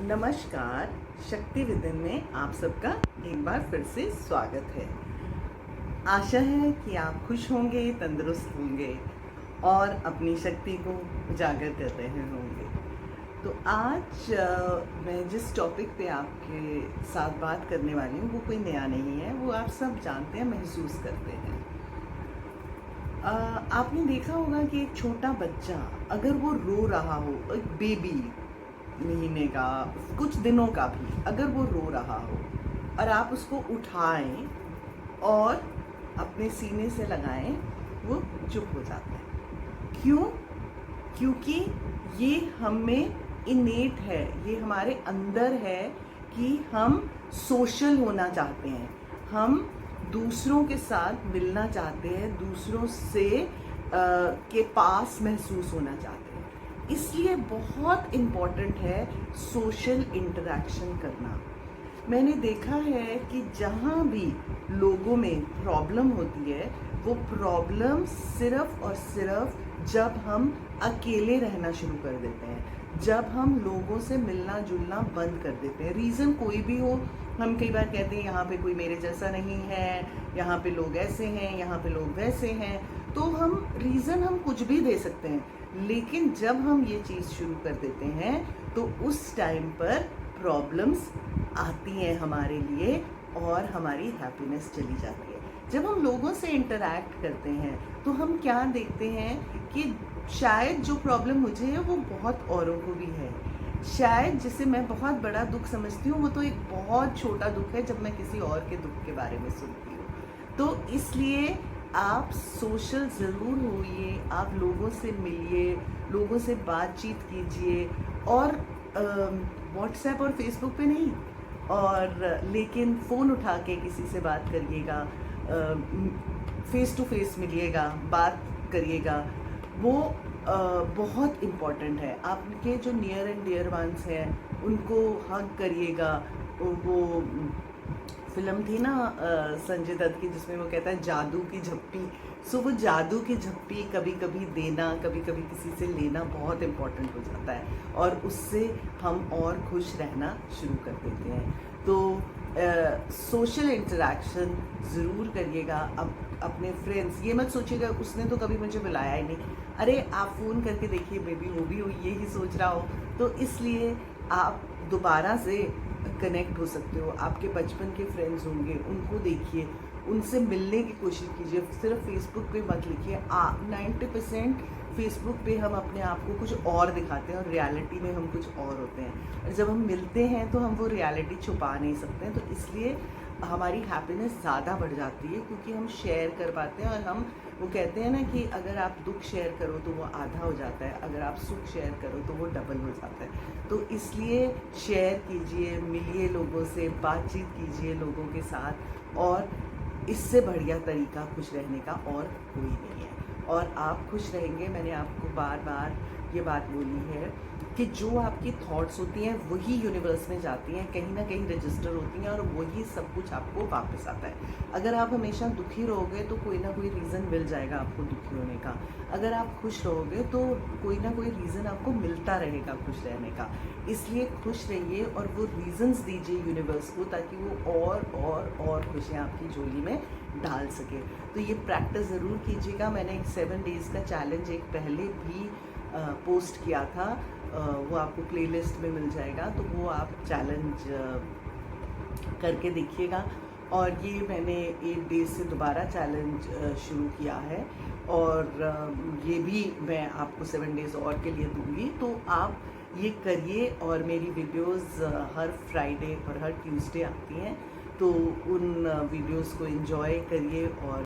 नमस्कार। शक्ति विदिन में आप सबका एक बार फिर से स्वागत है। आशा है कि आप खुश होंगे, तंदुरुस्त होंगे और अपनी शक्ति को उजागर कर रहे होंगे। तो आज मैं जिस टॉपिक पे आपके साथ बात करने वाली हूँ वो कोई नया नहीं है, वो आप सब जानते हैं, महसूस करते हैं। आपने देखा होगा कि एक छोटा बच्चा अगर वो रो रहा हो, एक बेबी महीने का, कुछ दिनों का भी, अगर वो रो रहा हो और आप उसको उठाएं और अपने सीने से लगाएं, वो चुप हो जाता है। क्यों? क्योंकि ये हमें इनेट है, ये हमारे अंदर है कि हम सोशल होना चाहते हैं, हम दूसरों के साथ मिलना चाहते हैं, दूसरों से के पास महसूस होना चाहते हैं। इसलिए बहुत इम्पॉर्टेंट है सोशल इंटरेक्शन करना। मैंने देखा है कि जहाँ भी लोगों में प्रॉब्लम होती है, वो प्रॉब्लम सिर्फ और सिर्फ जब हम अकेले रहना शुरू कर देते हैं, जब हम लोगों से मिलना जुलना बंद कर देते हैं। रीज़न कोई भी हो, हम कई बार कहते हैं यहाँ पे कोई मेरे जैसा नहीं है, यहाँ पे लोग ऐसे हैं, यहाँ पे लोग वैसे हैं, तो हम रीज़न हम कुछ भी दे सकते हैं। लेकिन जब हम ये चीज़ शुरू कर देते हैं तो उस टाइम पर प्रॉब्लम्स आती हैं हमारे लिए और हमारी हैप्पीनेस चली जाती है। जब हम लोगों से इंटरैक्ट करते हैं तो हम क्या देखते हैं कि शायद जो प्रॉब्लम मुझे है वो बहुत औरों को भी है। शायद जिसे मैं बहुत बड़ा दुख समझती हूँ वो तो एक बहुत छोटा दुख है जब मैं किसी और के दुख के बारे में सुनती हूँ। तो इसलिए आप सोशल ज़रूर होइए, आप लोगों से मिलिए, लोगों से बातचीत कीजिए, और व्हाट्सएप और फेसबुक पे नहीं, और लेकिन फ़ोन उठा के किसी से बात करिएगा, फेस टू फेस मिलिएगा, बात करिएगा। वो बहुत इम्पॉर्टेंट है। आपके जो नियर एंड डियर वंस हैं उनको हग करिएगा। वो फिल्म थी ना संजय दत्त की, जिसमें वो कहता है जादू की झप्पी। सो वो जादू की झप्पी कभी कभी देना, कभी कभी किसी से लेना बहुत इम्पॉर्टेंट हो जाता है, और उससे हम और खुश रहना शुरू कर देते हैं। तो सोशल इंटरेक्शन ज़रूर करिएगा। अब अपने फ्रेंड्स, ये मत सोचिएगा उसने तो कभी मुझे बुलाया ही नहीं, अरे आप फ़ोन करके देखिए, बेबी वो भी यही सोच रहा हो। तो इसलिए आप दोबारा से कनेक्ट हो सकते हो। आपके बचपन के फ्रेंड्स होंगे, उनको देखिए, उनसे मिलने की कोशिश कीजिए। सिर्फ फेसबुक पे मत लिखिए। 90% फेसबुक पे हम अपने आप को कुछ और दिखाते हैं और रियलिटी में हम कुछ और होते हैं, और जब हम मिलते हैं तो हम वो रियलिटी छुपा नहीं सकते हैं। तो इसलिए हमारी हैप्पीनेस ज़्यादा बढ़ जाती है, क्योंकि हम शेयर कर पाते हैं। और हम, वो कहते हैं ना कि अगर आप दुख शेयर करो तो वो आधा हो जाता है, अगर आप सुख शेयर करो तो वो डबल हो जाता है। तो इसलिए शेयर कीजिए, मिलिए लोगों से, बातचीत कीजिए लोगों के साथ, और इससे बढ़िया तरीका खुश रहने का और कोई नहीं है। और आप खुश रहेंगे। मैंने आपको बार बार ये बात बोली है कि जो आपकी थॉट्स होती हैं वही यूनिवर्स में जाती हैं, कहीं ना कहीं रजिस्टर होती हैं, और वही सब कुछ आपको वापस आता है। अगर आप हमेशा दुखी रहोगे तो कोई ना कोई रीज़न मिल जाएगा आपको दुखी होने का। अगर आप खुश रहोगे तो कोई ना कोई रीज़न आपको मिलता रहेगा खुश रहने का। इसलिए खुश रहिए और वो रीज़न्स दीजिए यूनिवर्स को, ताकि वो और खुशियाँ आपकी झोली में डाल सके। तो ये प्रैक्टिस ज़रूर कीजिएगा। मैंने एक 7 डेज़ का चैलेंज एक पहले भी पोस्ट किया था, वो आपको प्लेलिस्ट में मिल जाएगा, तो वो आप चैलेंज करके देखिएगा। और ये मैंने 8 डेज़ से दोबारा चैलेंज शुरू किया है, और ये भी मैं आपको 7 डेज़ और के लिए दूंगी। तो आप ये करिए, और मेरी वीडियोस हर फ्राइडे और हर ट्यूसडे आती हैं, तो उन वीडियोस को एंजॉय करिए और